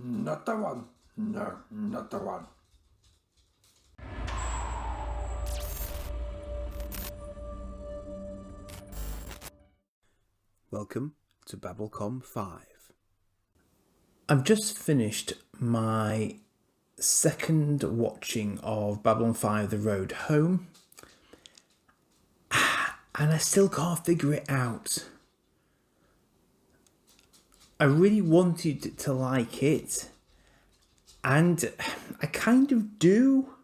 Not the one. No, not the one. Welcome to Babblecom 5. I've just finished my second watching of Babylon 5 The Road Home, and I still can't figure it out. I really wanted to like it, and I kind of do.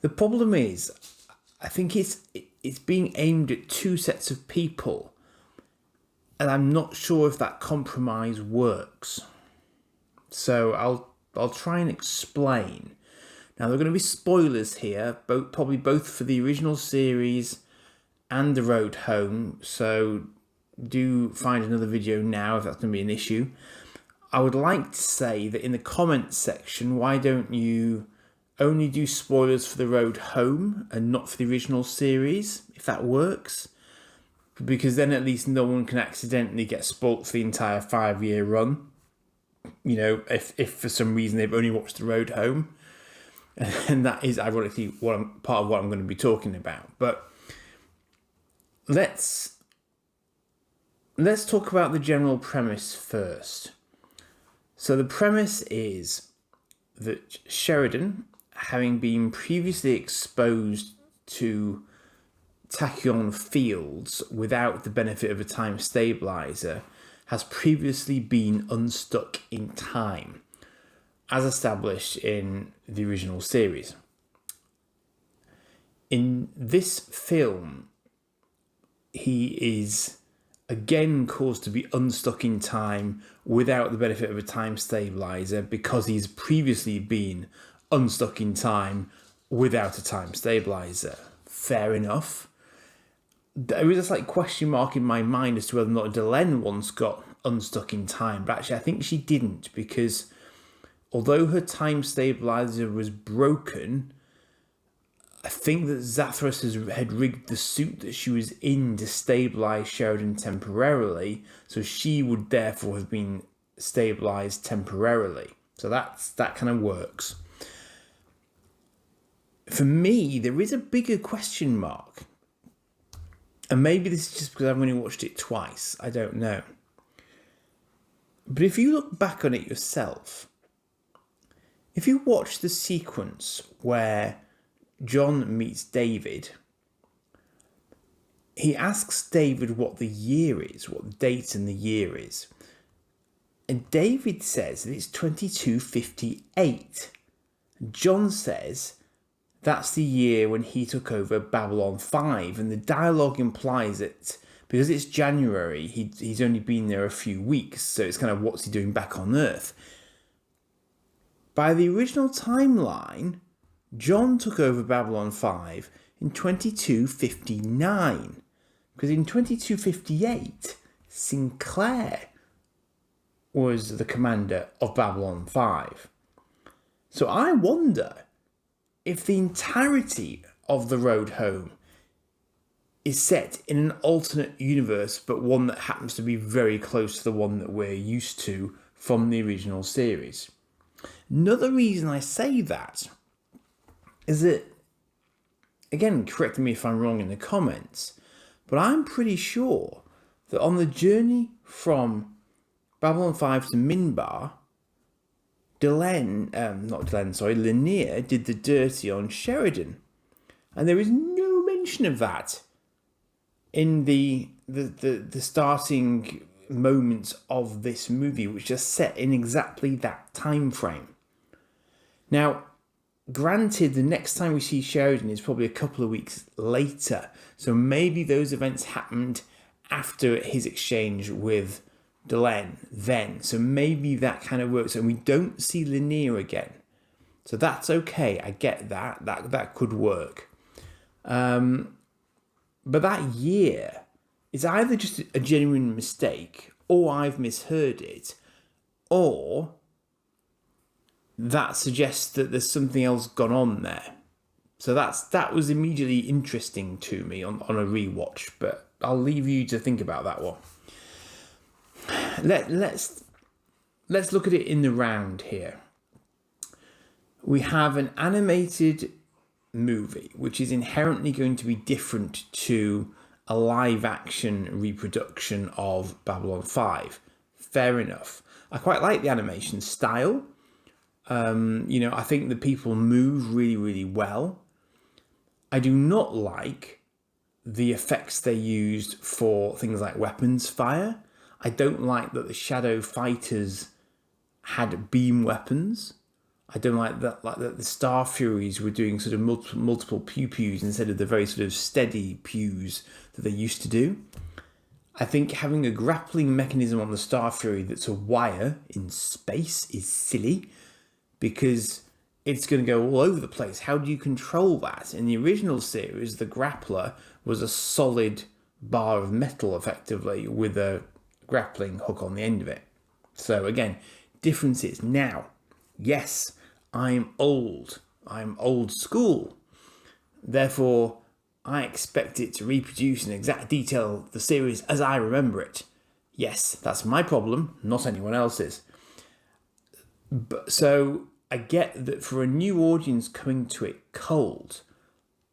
The problem is, I think it's being aimed at two sets of people, and I'm not sure if that compromise works. So I'll try and explain. Now, there are going to be spoilers here, probably both for the original series and The Road Home, so do find another video now if that's going to be an issue. I would like to say that in the comments section, why don't you only do spoilers for The Road Home and not for the original series, if that works? Because then at least no one can accidentally get spoilt for the entire 5-year run. You know, if for some reason they've only watched The Road Home. And that is ironically part of what I'm going to be talking about. But let's talk about the general premise first. So the premise is that Sheridan, having been previously exposed to tachyon fields without the benefit of a time stabilizer, has previously been unstuck in time, as established in the original series. In this film, he is again caused to be unstuck in time without the benefit of a time stabilizer because he's previously been unstuck in time without a time stabilizer. Fair enough. There is a slight question mark in my mind as to whether or not Delenn once got unstuck in time, but actually I think she didn't, because although her time stabilizer was broken, I think that Zathras had rigged the suit that she was in to stabilize Sheridan temporarily, so she would therefore have been stabilized temporarily. So that kind of works. For me, there is a bigger question mark. And maybe this is just because I've only watched it twice. I don't know. But if you look back on it yourself, if you watch the sequence where John meets David, he asks David what the year is, what the date and the year is. And David says that it's 2258. John says that's the year when he took over Babylon 5, and the dialogue implies that because it's January, he's only been there a few weeks, so it's kind of what's he doing back on Earth. By the original timeline, John took over Babylon 5 in 2259, because in 2258, Sinclair was the commander of Babylon 5. So I wonder if the entirety of The Road Home is set in an alternate universe, but one that happens to be very close to the one that we're used to from the original series. Another reason I say that is that, again, correct me if I'm wrong in the comments, but I'm pretty sure that on the journey from Babylon 5 to Minbar, Lanier did the dirty on Sheridan. And there is no mention of that in the starting moments of this movie, which are set in exactly that time frame. Now, granted, the next time we see Sheridan is probably a couple of weeks later, so maybe those events happened after his exchange with Delenn then, so maybe that kind of works, and we don't see Lanier again, so that's okay. I get that could work, but that year is either just a genuine mistake, or I've misheard it, or that suggests that there's something else gone on there. So that was immediately interesting to me on a rewatch, but I'll leave you to think about that one. Let's let's look at it in the round here. We have an animated movie, which is inherently going to be different to a live action reproduction of Babylon 5. Fair enough. I quite like the animation style. I think the people move really, really well. I do not like the effects they used for things like weapons fire. I don't like that the shadow fighters had beam weapons. I don't like that the Star Furies were doing sort of multiple pew-pews instead of the very sort of steady pews that they used to do. I think having a grappling mechanism on the Star Fury that's a wire in space is silly because it's going to go all over the place. How do you control that? In the original series, the grappler was a solid bar of metal, effectively, with a grappling hook on the end of it. So again, differences. Now, yes, I'm old school. Therefore, I expect it to reproduce in exact detail the series as I remember it. Yes, that's my problem, not anyone else's. So I get that for a new audience coming to it cold,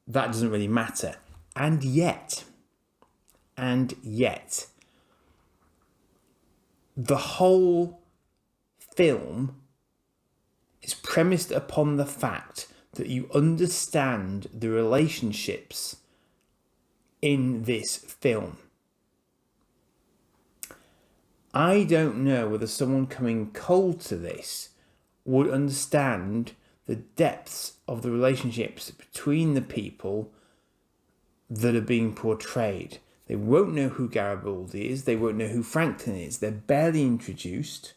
that doesn't really matter. And yet, the whole film is premised upon the fact that you understand the relationships in this film. I don't know whether someone coming cold to this would understand the depths of the relationships between the people that are being portrayed. They won't know who Garibaldi is. They won't know who Franklin is. They're barely introduced,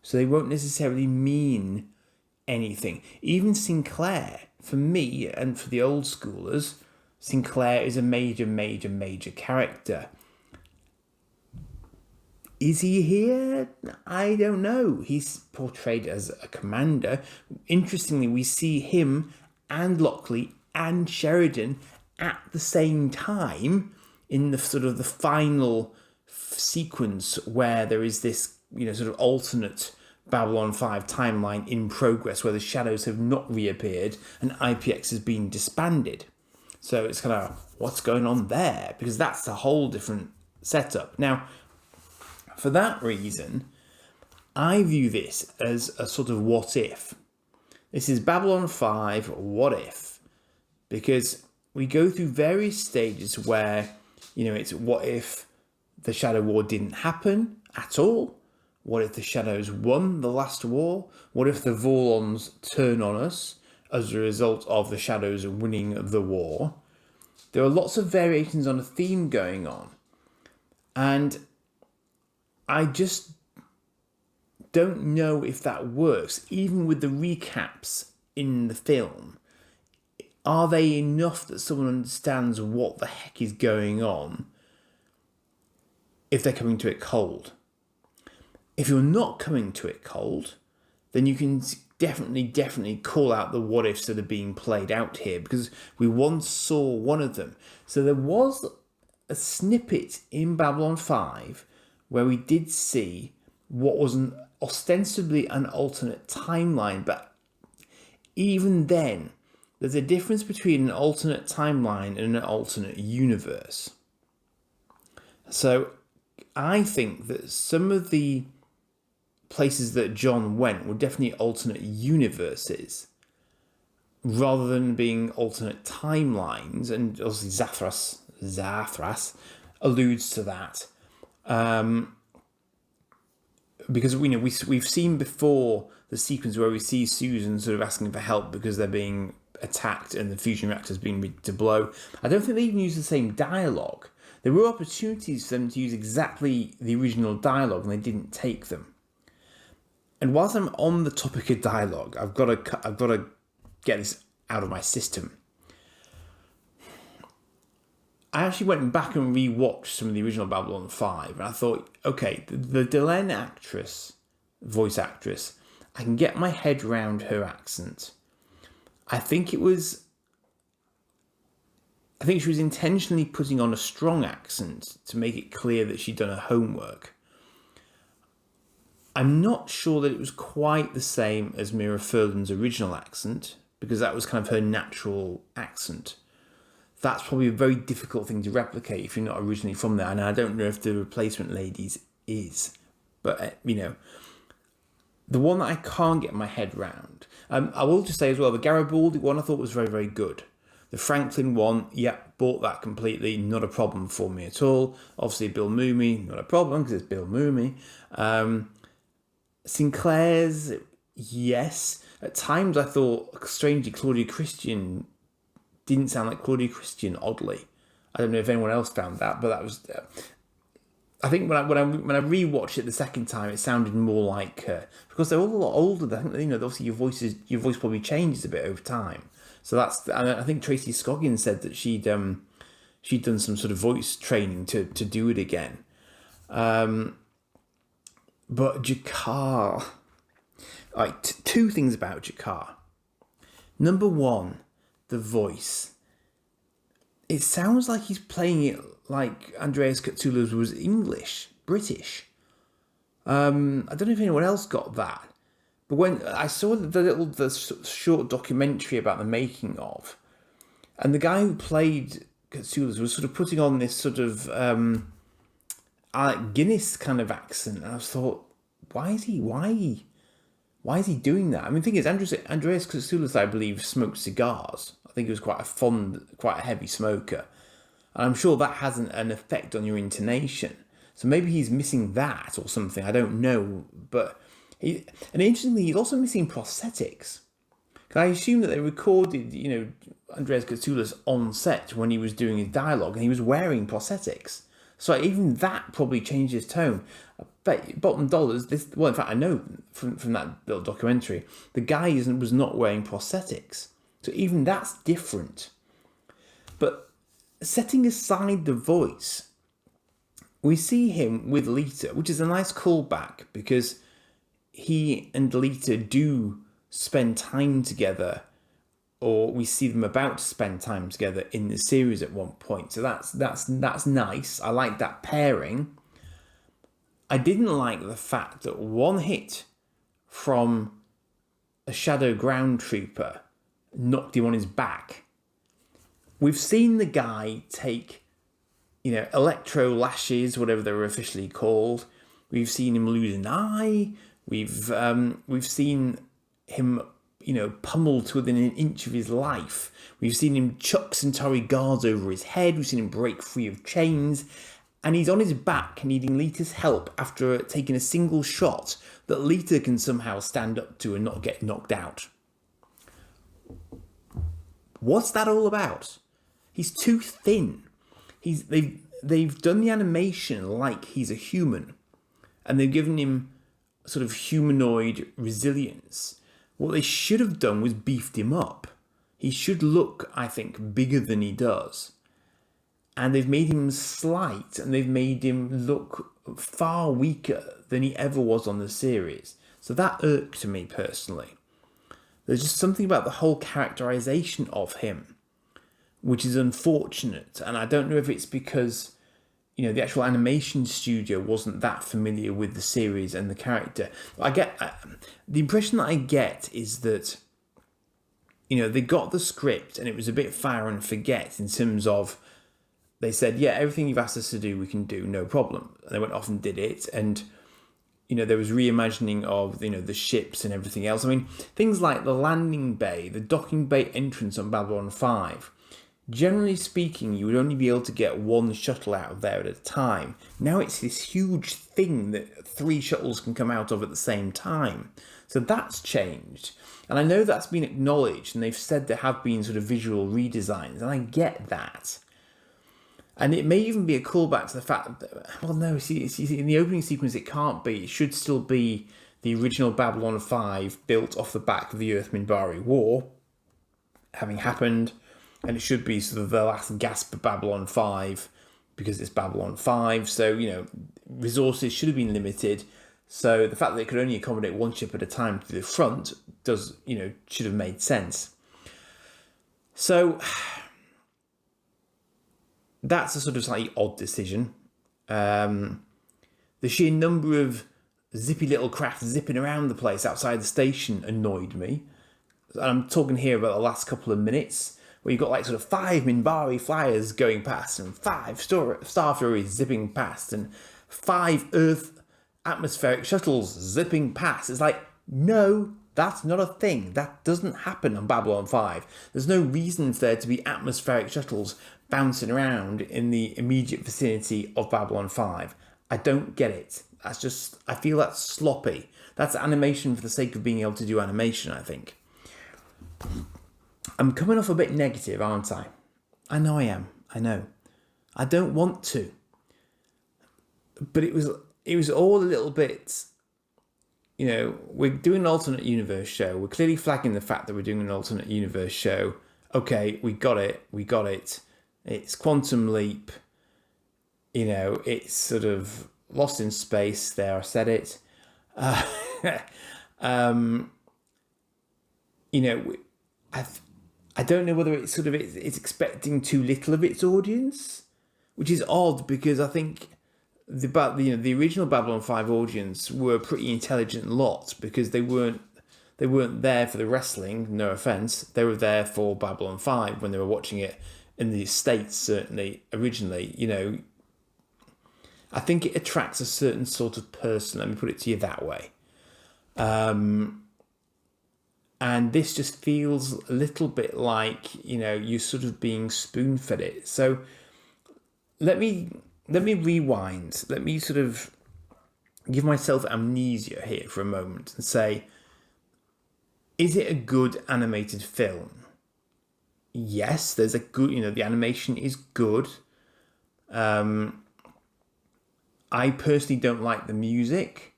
so they won't necessarily mean anything. Even Sinclair, for me and for the old schoolers, Sinclair is a major character. Is he here? I don't know. He's portrayed as a commander. Interestingly, we see him and Lockley and Sheridan at the same time in the sort of the final sequence where there is this, sort of alternate Babylon 5 timeline in progress where the shadows have not reappeared and IPX has been disbanded. So it's kind of, what's going on there? Because that's a whole different setup. Now, for that reason, I view this as a sort of what if. This is Babylon 5, what if? Because we go through various stages where, it's what if the Shadow War didn't happen at all? What if the Shadows won the last war? What if the Vorlons turn on us as a result of the Shadows winning the war? There are lots of variations on a theme going on. And I just don't know if that works, even with the recaps in the film. Are they enough that someone understands what the heck is going on if they're coming to it cold? If you're not coming to it cold, then you can definitely call out the what ifs that are being played out here, because we once saw one of them. So there was a snippet in Babylon 5 where we did see what was ostensibly an alternate timeline, but even then, there's a difference between an alternate timeline and an alternate universe. So I think that some of the places that John went were definitely alternate universes rather than being alternate timelines, and obviously Zathras alludes to that. Because we've seen before the sequence where we see Susan sort of asking for help because they're being attacked and the fusion reactor's being ready to blow. I don't think they even use the same dialogue. There were opportunities for them to use exactly the original dialogue, and they didn't take them. And whilst I'm on the topic of dialogue, I've got to get this out of my system. I actually went back and rewatched some of the original Babylon 5, and I thought, okay, the Delenn voice actress, I can get my head around her accent. I think she was intentionally putting on a strong accent to make it clear that she'd done her homework. I'm not sure that it was quite the same as Mira Furlan's original accent, because that was kind of her natural accent. That's probably a very difficult thing to replicate if you're not originally from there. And I don't know if the replacement ladies is. But, the one that I can't get my head round. I will just say as well, the Garibaldi one I thought was very, very good. The Franklin one, bought that completely. Not a problem for me at all. Obviously, Bill Mooney, not a problem because it's Bill Mooney. Sinclair's, yes. At times I thought, strangely, Claudia Christian didn't sound like Claudia Christian, oddly. I don't know if anyone else found that, but that was... I think when I rewatched it the second time, it sounded more like her. Because they're all a lot older. I think, obviously your voice probably changes a bit over time. So that's... And I think Tracy Scoggins said that she'd done some sort of voice training to do it again. But Jakar... All right, two things about Jakar. Number one, the voice. It sounds like he's playing it like Andreas Katsoulas was English, British. I don't know if anyone else got that. But when I saw the short documentary about the making of, and the guy who played Katsoulas was sort of putting on this sort of Alec Guinness kind of accent, and I thought, why is he doing that? I mean, the thing is, Andreas Katsoulas, I believe, smoked cigars. I think he was quite a heavy smoker. And I'm sure that has an effect on your intonation. So maybe he's missing that or something. I don't know. And interestingly, he's also missing prosthetics. I assume that they recorded, Andreas Katsoulas on set when he was doing his dialogue, and he was wearing prosthetics. So even that probably changed his tone. I bet bottom dollars, in fact, I know from that little documentary, the guy was not wearing prosthetics. So even that's different. But setting aside the voice, we see him with Lita, which is a nice callback because he and Lita do spend time together, or we see them about to spend time together in the series at one point. So that's nice. I like that pairing. I didn't like the fact that one hit from a shadow ground trooper knocked him on his back. We've seen the guy take, electro lashes, whatever they're officially called. We've seen him lose an eye. We've seen him, pummeled to within an inch of his life. We've seen him chuck Centauri guards over his head. We've seen him break free of chains. And he's on his back needing Lita's help after taking a single shot that Lita can somehow stand up to and not get knocked out. What's that all about? He's too thin. They've done the animation like he's a human, and they've given him sort of humanoid resilience. What they should have done was beefed him up. He should look, I think, bigger than he does. And they've made him slight, and they've made him look far weaker than he ever was on the series. So that irked me personally. There's just something about the whole characterization of him which is unfortunate. And I don't know if it's because, the actual animation studio wasn't that familiar with the series and the character. The impression that I get is that, they got the script and it was a bit fire and forget in terms of, they said, yeah, everything you've asked us to do, we can do, no problem. And they went off and did it. And, there was reimagining of, the ships and everything else. I mean, things like the landing bay, the docking bay entrance on Babylon 5. Generally speaking, you would only be able to get one shuttle out of there at a time. Now it's this huge thing that 3 shuttles can come out of at the same time. So that's changed. And I know that's been acknowledged, and they've said there have been sort of visual redesigns, and I get that. And it may even be a callback to the fact that, well, no, see, in the opening sequence it can't be. It should still be the original Babylon 5 built off the back of the Earth-Minbari War, having happened, and it should be sort of the last gasp of Babylon 5 because it's Babylon 5. So, resources should have been limited. So the fact that it could only accommodate 1 ship at a time to the front should have made sense. So that's a sort of slightly odd decision. The sheer number of zippy little craft zipping around the place outside the station annoyed me. And I'm talking here about the last couple of minutes, where you've got like sort of 5 Minbari flyers going past, and 5 Star Furies zipping past, and 5 Earth atmospheric shuttles zipping past. It's like, no, that's not a thing. That doesn't happen on Babylon 5. There's no reason for there to be atmospheric shuttles bouncing around in the immediate vicinity of Babylon 5. I don't get it. That's just, I feel that's sloppy. That's animation for the sake of being able to do animation, I think. I'm coming off a bit negative, aren't I? I know I am. I know. I don't want to. But it was all a little bit, you know, we're doing an alternate universe show. We're clearly flagging the fact that we're doing an alternate universe show. Okay, we got it. It's Quantum Leap. You know, it's sort of Lost in Space. There, I said it. You know, I don't know whether it's sort of it's expecting too little of its audience, which is odd because I think the original Babylon 5 audience were a pretty intelligent lot, because they weren't there for the wrestling. No offense, they were there for Babylon 5 when they were watching it in the States. Certainly, originally, you know, I think it attracts a certain sort of person. Let me put it to you that way. And this just feels a little bit like, you know, you're sort of being spoon-fed it. So let me rewind. Let me sort of give myself amnesia here for a moment and say, is it a good animated film? Yes, there's a good, you know, the animation is good. I personally don't like the music,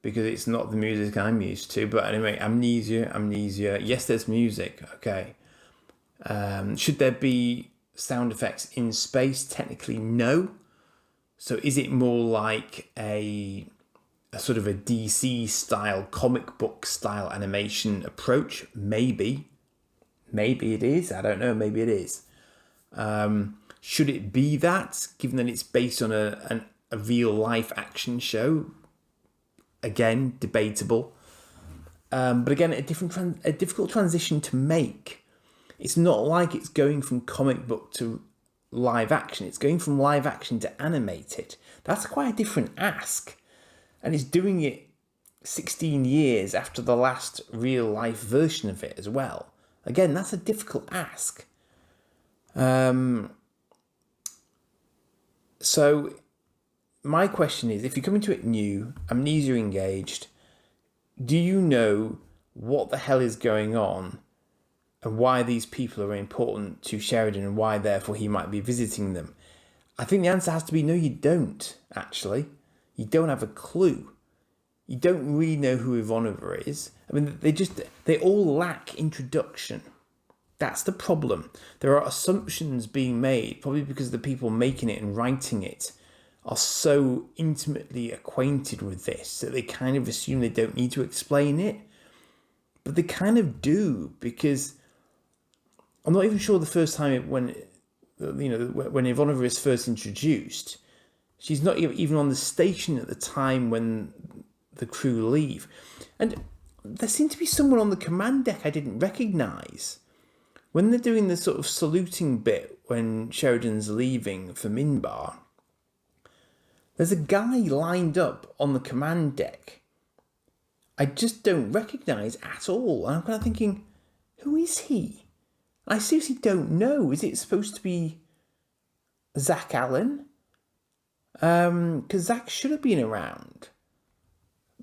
because it's not the music I'm used to. But anyway, amnesia. Yes, there's music. Okay. Should there be sound effects in space? Technically, no. So is it more like a sort of a DC style, comic book style animation approach? Maybe. Maybe it is. I don't know. Maybe it is. Should it be that, given that it's based on a real life action show? Again, debatable. But again, a difficult transition to make. It's not like it's going from comic book to live action. It's going from live action to animated. That's quite a different ask. And it's doing it 16 years after the last real life version of it as well. Again, that's a difficult ask. So my question is, if you're coming to it new, amnesia engaged, do you know what the hell is going on and why these people are important to Sheridan and why therefore he might be visiting them? I think the answer has to be no, you don't, actually. You don't have a clue. You don't really know who Ivanova is. I mean, they all lack introduction. That's the problem. There are assumptions being made, probably because the people making it and writing it are so intimately acquainted with this that they kind of assume they don't need to explain it. But they kind of do, because I'm not even sure the first time when Ivanova is first introduced, she's not even on the station at the time when the crew leave. And there seemed to be someone on the command deck I didn't recognise. When they're doing the sort of saluting bit when Sheridan's leaving for Minbar, there's a guy lined up on the command deck I just don't recognise at all. And I'm kind of thinking, who is he? I seriously don't know. Is it supposed to be Zach Allen? Because Zach should have been around.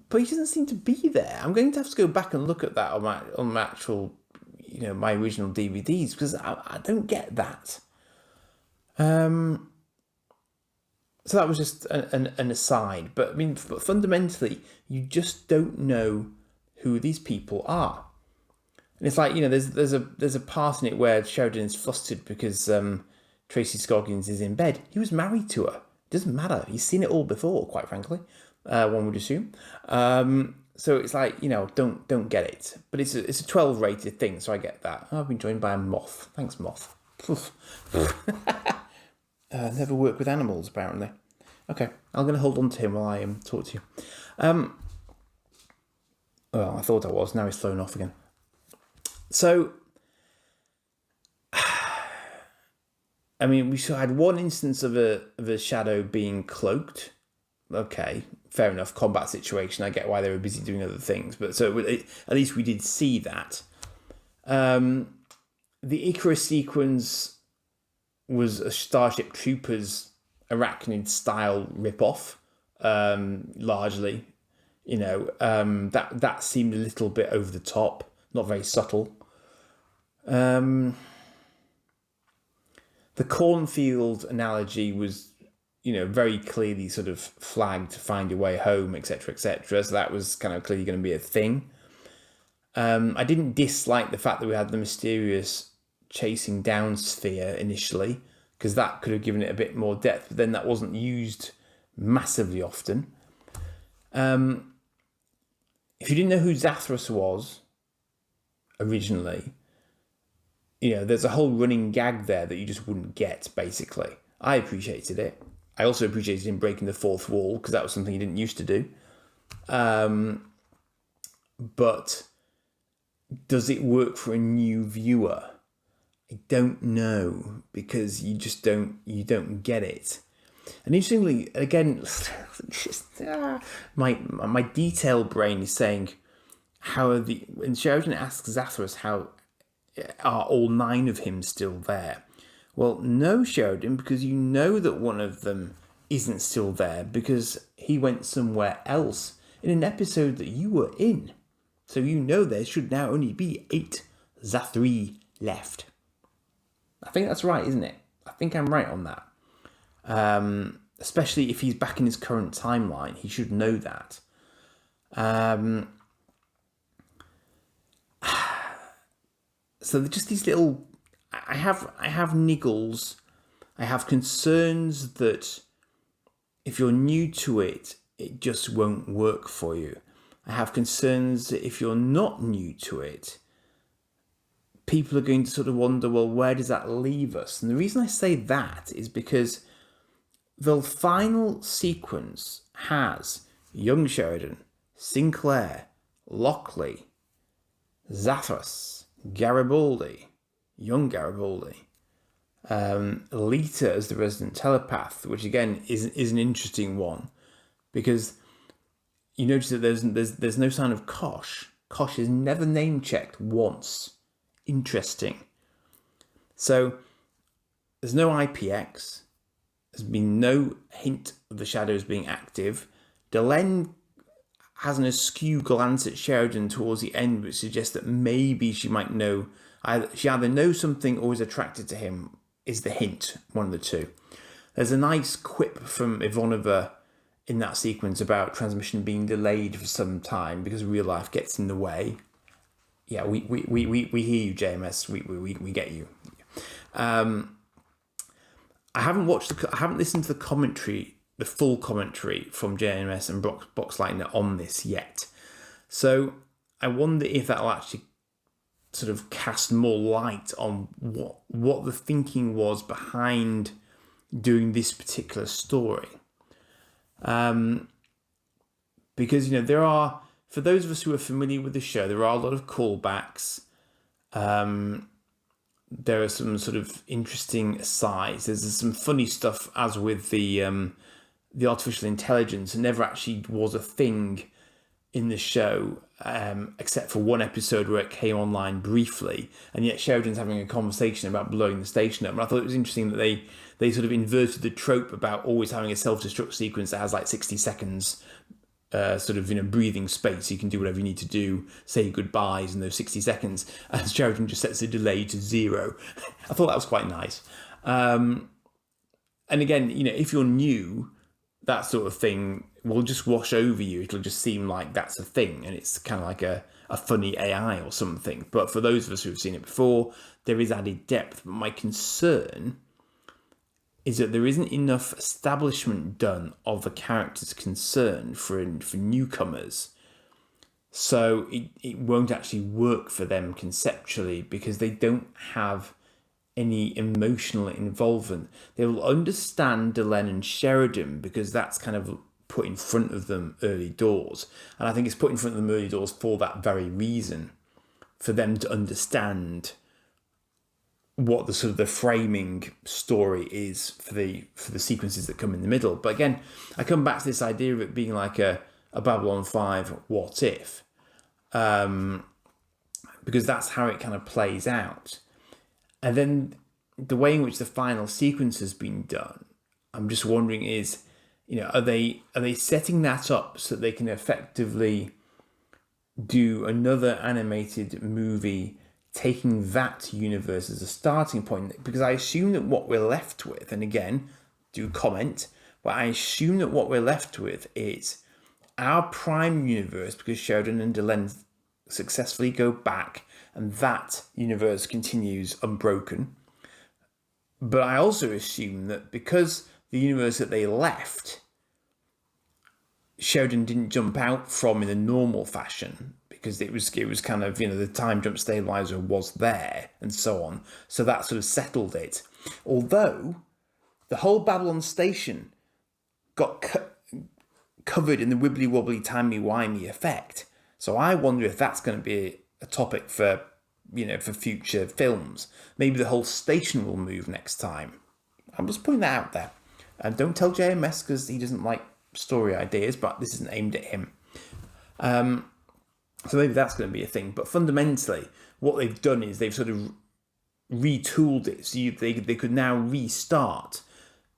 But he doesn't seem to be there. I'm going to have to go back and look at that on my actual, you know, my original DVDs, because I don't get that. So that was just an aside. But I mean, fundamentally, you just don't know who these people are. And it's like, you know, there's a part in it where Sheridan is flustered because Tracy Scoggins is in bed. He was married to her. It doesn't matter. He's seen it all before, quite frankly. One would assume. So it's like, you know, don't get it. But it's a 12 rated thing, so I get that. I've been joined by a moth. Thanks, moth. Never work with animals, apparently. Okay, I'm going to hold on to him while I talk to you. Well, I thought I was. Now he's flown off again. So, I mean, we had one instance of a shadow being cloaked. Okay, fair enough. Combat situation. I get why they were busy doing other things, but so at least we did see that. The Icarus sequence was a Starship Troopers arachnid style ripoff, largely. That seemed a little bit over the top, not very subtle. The cornfield analogy was, very clearly sort of flagged to find your way home, etc., etc. So that was kind of clearly going to be a thing. I didn't dislike the fact that we had the mysterious chasing down sphere initially, because that could have given it a bit more depth, but then that wasn't used massively often. If you didn't know who Zathras was originally, there's a whole running gag there that you just wouldn't get, basically. I appreciated it. I also appreciated him breaking the fourth wall, because that was something he didn't used to do. But does it work for a new viewer? I don't know, because you don't get it. And interestingly, again, my detail brain is saying when Sheridan asks Zathras how are all 9 of him still there? Well, no, Sheridan, because you know that one of them isn't still there because he went somewhere else in an episode that you were in. So there should now only be 8 Zathri left. I think that's right, isn't it? I think I'm right on that. Especially if he's back in his current timeline, he should know that. So just these little, I have niggles. I have concerns that if you're new to it, it just won't work for you. I have concerns that if you're not new to it, people are going to sort of wonder, well, where does that leave us? And the reason I say that is because the final sequence has young Sheridan, Sinclair, Lockley, Zathras, Garibaldi, young Garibaldi, Lita as the resident telepath, which again is an interesting one, because you notice that there's no sign of Kosh. Kosh is never name checked once. Interesting. So there's no IPX. There's been no hint of the shadows being active. Delenn has an askew glance at Sheridan towards the end, which suggests that maybe she might know. She either knows something or is attracted to him, is the hint, one of the two. There's a nice quip from Ivanova in that sequence about transmission being delayed for some time because real life gets in the way. Yeah, we hear you, JMS. We get you. I haven't listened to the commentary, the full commentary from JMS and Boxleitner on this yet. So I wonder if that'll actually sort of cast more light on what the thinking was behind doing this particular story. Because, there are, for those of us who are familiar with the show, there are a lot of callbacks. There are some sort of interesting asides. There's some funny stuff, as with the artificial intelligence. It never actually was a thing in the show, except for one episode where it came online briefly, and yet Sheridan's having a conversation about blowing the station up. And I thought it was interesting that they sort of inverted the trope about always having a self-destruct sequence that has like 60 seconds breathing space. You can do whatever you need to do, say goodbyes in those 60 seconds, and Sheridan just sets the delay to 0. I thought that was quite nice. And again, if you're new, that sort of thing will just wash over you. It'll just seem like that's a thing, and it's kind of like a funny AI or something. But for those of us who've seen it before, there is added depth. But my concern is that there isn't enough establishment done of the characters concerned for newcomers. So it won't actually work for them conceptually, because they don't have any emotional involvement. They will understand Delenn and Sheridan because that's kind of put in front of them early doors. And I think it's put in front of them early doors for that very reason, for them to understand what the sort of the framing story is for the sequences that come in the middle. But again, I come back to this idea of it being like a Babylon 5 what if, because that's how it kind of plays out. And then the way in which the final sequence has been done, I'm just wondering is, are they setting that up so that they can effectively do another animated movie taking that universe as a starting point? Because I assume that what we're left with, and again, do comment, but I assume that what we're left with is our prime universe, because Sheridan and Delenn successfully go back and that universe continues unbroken. But I also assume that because the universe that they left, Sheridan didn't jump out from in a normal fashion, because it was kind of, the time jump stabilizer was there and so on. So that sort of settled it. Although the whole Babylon station got covered in the wibbly wobbly timey wimey effect. So I wonder if that's going to be a topic for future films. Maybe the whole station will move next time. I'm just putting that out there. And don't tell JMS because he doesn't like story ideas, but this isn't aimed at him. So maybe that's going to be a thing. But fundamentally, what they've done is they've sort of retooled it. So they could now restart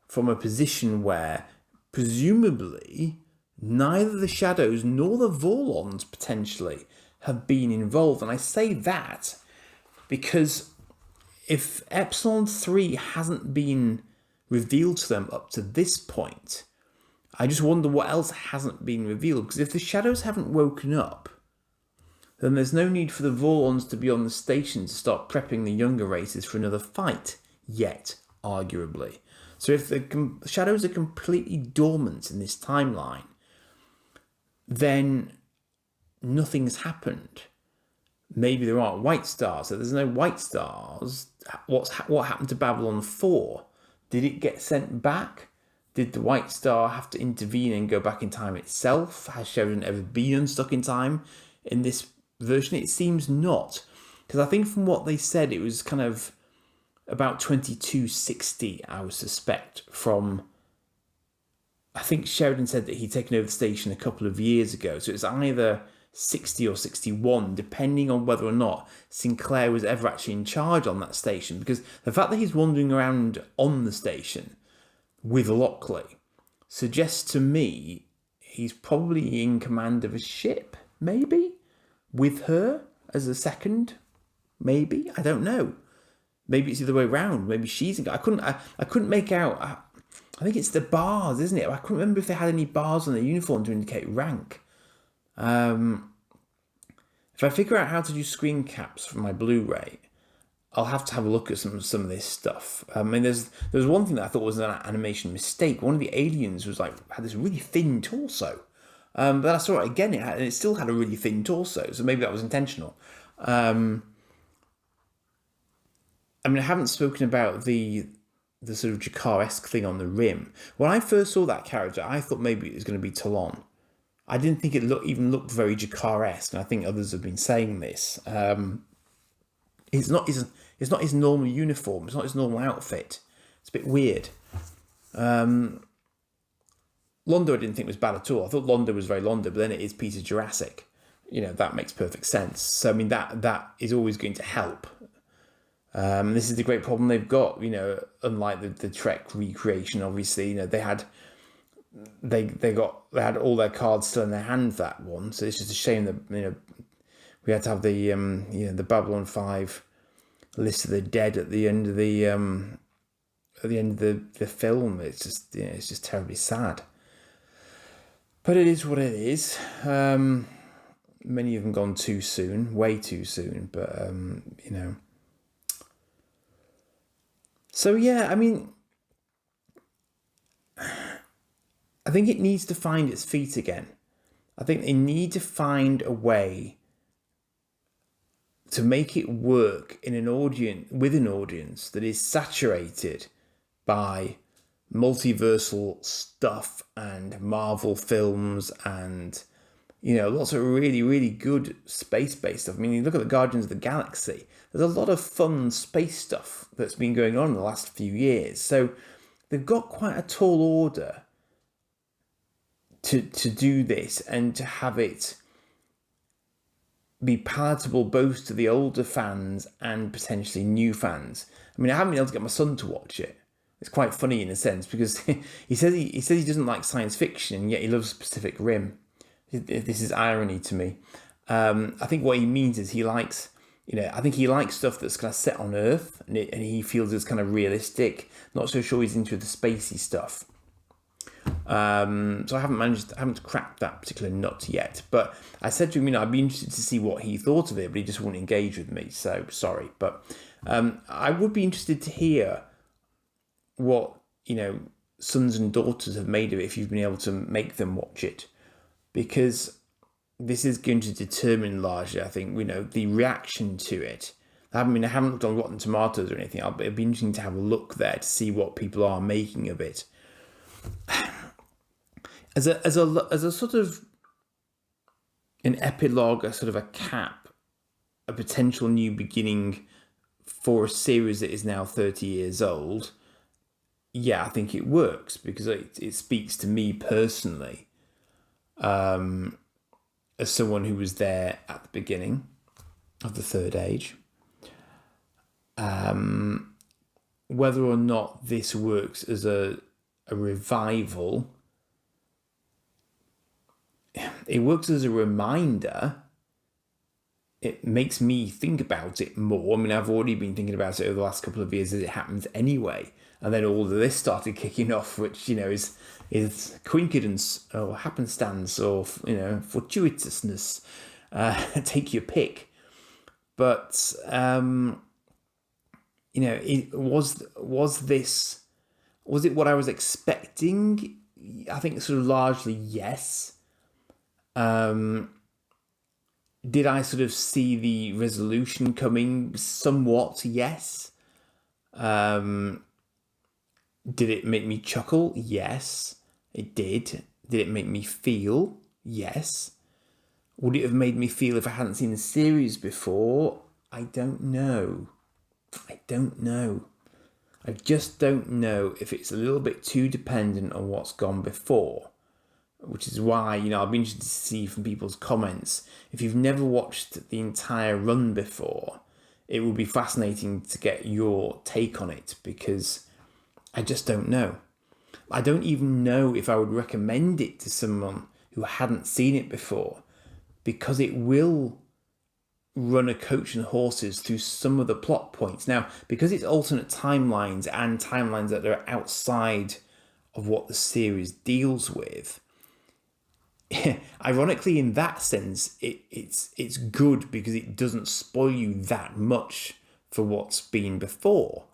from a position where presumably neither the Shadows nor the Vorlons potentially have been involved. And I say that because if Epsilon 3 hasn't been revealed to them up to this point, I just wonder what else hasn't been revealed. Because if the Shadows haven't woken up, then there's no need for the Vorlons to be on the station to start prepping the younger races for another fight yet, arguably. So if the Shadows are completely dormant in this timeline, then nothing's happened. Maybe there aren't white stars. So there's no white stars. What happened to Babylon 4? Did it get sent back? Did the white star have to intervene and go back in time itself? Has Sheridan ever been unstuck in time in this version? It seems not. Because I think from what they said, it was kind of about 2260, I would suspect, from... I think Sheridan said that he'd taken over the station a couple of years ago. So it's either 60 or 61, depending on whether or not Sinclair was ever actually in charge on that station. Because the fact that he's wandering around on the station with Lockley suggests to me he's probably in command of a ship, maybe? With her as a second? Maybe? I don't know. Maybe it's the other way around. Maybe she's in... I couldn't make out... I think it's the bars, isn't it? I couldn't remember if they had any bars on their uniform to indicate rank. If I figure out how to do screen caps for my Blu-ray, I'll have to have a look at some of this stuff. I mean, there's one thing that I thought was an animation mistake. One of the aliens was had this really thin torso. But then I saw it again, and it still had a really thin torso. So maybe that was intentional. I mean, I haven't spoken about the sort of Jakar-esque thing on the rim. When I first saw that character, I thought maybe it was going to be Talon. I didn't think it looked very Jakar-esque, and I think others have been saying this. It's not his normal uniform. It's not his normal outfit. It's a bit weird. Londo I didn't think was bad at all. I thought Londo was very Londo, but then it is Peter Jurassic. That makes perfect sense. So I mean that is always going to help. This is the great problem they've got. Unlike the Trek recreation, obviously, they had all their cards still in their hand that one. So it's just a shame that we had to have the Babylon 5 list of the dead at the end of the film. It's just it's just terribly sad. But it is what it is. Many of them gone too soon, way too soon. But So yeah, I mean, I think it needs to find its feet again. I think they need to find a way to make it work in an audience with an audience that is saturated by multiversal stuff and Marvel films and lots of really, really good space-based stuff. I mean, you look at the Guardians of the Galaxy, there's a lot of fun space stuff that's been going on in the last few years. So they've got quite a tall order to do this and to have it be palatable both to the older fans and potentially new fans. I mean, I haven't been able to get my son to watch it. It's quite funny in a sense because he says he doesn't like science fiction and yet he loves Pacific Rim. This is irony to me. I think what he means is he likes, I think he likes stuff that's kind of set on Earth and he feels it's kind of realistic. Not so sure he's into the spacey stuff. So I haven't cracked that particular nut yet. But I said to him, I'd be interested to see what he thought of it, but he just wouldn't engage with me. So sorry, but I would be interested to hear what sons and daughters have made of it if you've been able to make them watch it, because this is going to determine largely, I think, the reaction to it. I haven't looked on Rotten Tomatoes or anything. It'd be interesting to have a look there to see what people are making of it. As a sort of an epilogue, a sort of a cap, a potential new beginning for a series that is now 30 years old, yeah, I think it works because it speaks to me personally, as someone who was there at the beginning of the Third Age. Whether or not this works as a revival, it works as a reminder. It makes me think about it more. I mean, I've already been thinking about it over the last couple of years as it happens anyway. And then all of this started kicking off, which, is coincidence or happenstance or, fortuitousness. Take your pick. But, was it what I was expecting? I think sort of largely yes. Did I sort of see the resolution coming? Somewhat, yes. Did it make me chuckle? Yes, it did. Did it make me feel? Yes. Would it have made me feel if I hadn't seen the series before? I don't know. I just don't know if it's a little bit too dependent on what's gone before. Which is why, I'll be interested to see from people's comments. If you've never watched the entire run before, it will be fascinating to get your take on it because I just don't know. I don't even know if I would recommend it to someone who hadn't seen it before because it will run a coach and horses through some of the plot points. Now, because it's alternate timelines and timelines that are outside of what the series deals with, ironically, in that sense, it's good because it doesn't spoil you that much for what's been before.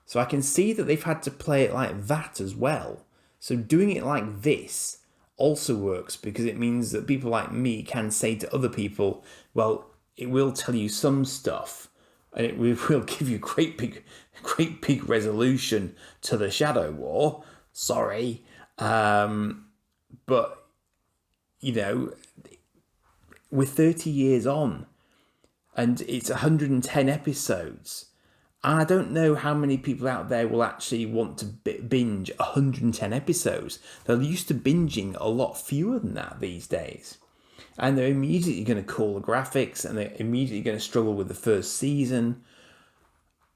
So I can see that they've had to play it like that as well. So doing it like this also works because it means that people like me can say to other people, well, it will tell you some stuff and it will give you great big resolution to the Shadow War. Sorry. But we're 30 years on and it's 110 episodes. I don't know how many people out there will actually want to binge 110 episodes. They're used to binging a lot fewer than that these days. And they're immediately going to call the graphics and they're immediately going to struggle with the first season.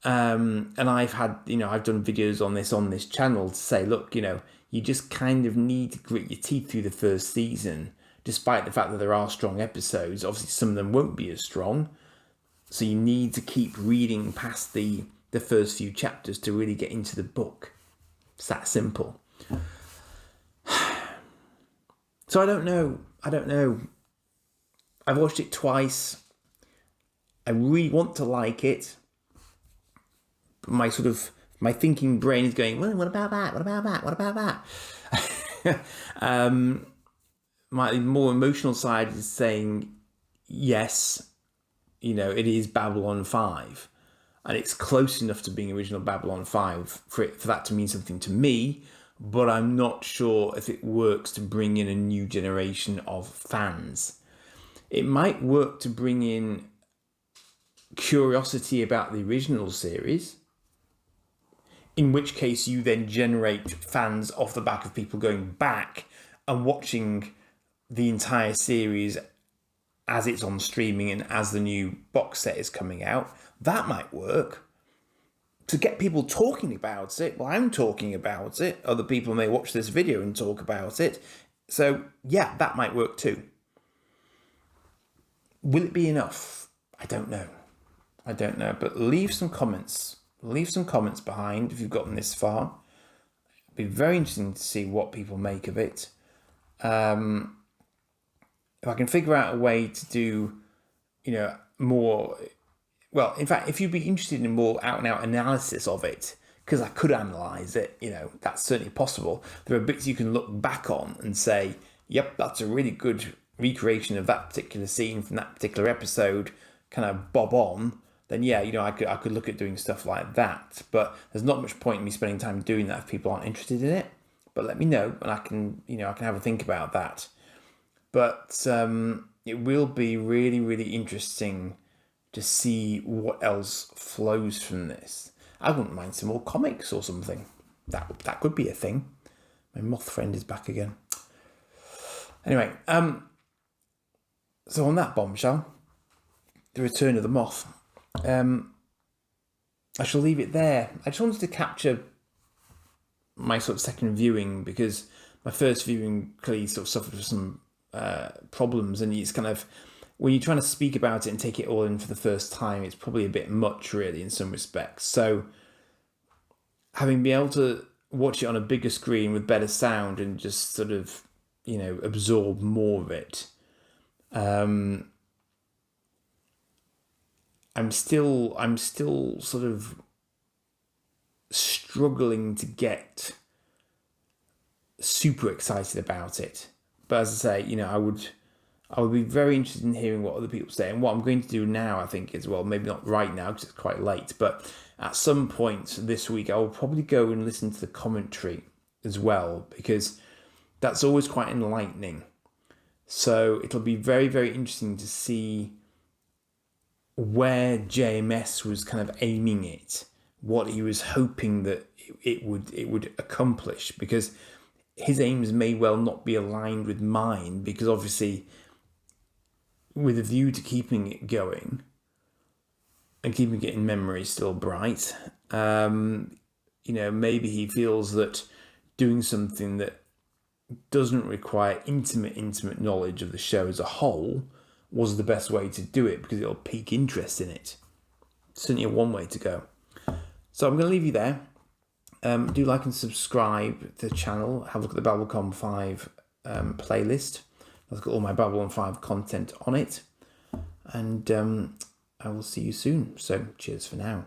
And I've done videos on this channel to say, look, you just kind of need to grit your teeth through the first season, despite the fact that there are strong episodes. Obviously, some of them won't be as strong. So you need to keep reading past the first few chapters to really get into the book. It's that simple. So I don't know. I've watched it twice. I really want to like it. But my thinking brain is going, well, what about that? My more emotional side is saying, yes, it is Babylon 5, and it's close enough to being original Babylon 5 for that to mean something to me, but I'm not sure if it works to bring in a new generation of fans. It might work to bring in curiosity about the original series, in which case you then generate fans off the back of people going back and watching the entire series as it's on streaming and as the new box set is coming out. That might work. To get people talking about it, well, I'm talking about it. Other people may watch this video and talk about it. So, yeah, that might work too. Will it be enough? I don't know. But leave some comments. Leave some comments behind if you've gotten this far. It'd be very interesting to see what people make of it. If I can figure out a way to do, more... Well, in fact, if you'd be interested in more out-and-out analysis of it, because I could analyse it, that's certainly possible. There are bits you can look back on and say, yep, that's a really good recreation of that particular scene from that particular episode, kind of bob on. Then yeah, I could look at doing stuff like that. But there's not much point in me spending time doing that if people aren't interested in it. But let me know, and I can have a think about that. But it will be really, really interesting to see what else flows from this. I wouldn't mind some more comics or something. That could be a thing. My moth friend is back again. Anyway, so on that bombshell, the return of the moth, I shall leave it there. I just wanted to capture my sort of second viewing, because my first viewing clearly sort of suffered from some problems, and it's kind of, when you're trying to speak about it and take it all in for the first time, it's probably a bit much, really, in some respects. So having been able to watch it on a bigger screen with better sound and just sort of, absorb more of it, I'm still sort of struggling to get super excited about it. But as I say, I would be very interested in hearing what other people say. And what I'm going to do now, I think, is, well, maybe not right now because it's quite late, but at some point this week, I will probably go and listen to the commentary as well, because that's always quite enlightening. So it'll be very, very interesting to see where JMS was kind of aiming it, what he was hoping that it would accomplish, because his aims may well not be aligned with mine, because obviously with a view to keeping it going and keeping it in memory still bright, maybe he feels that doing something that doesn't require intimate knowledge of the show as a whole was the best way to do it, because it'll pique interest in it. Certainly one way to go. So I'm going to leave you there. Do like and subscribe to the channel. Have a look at the Babylon 5 playlist. I've got all my Babylon 5 content on it. And I will see you soon. So cheers for now.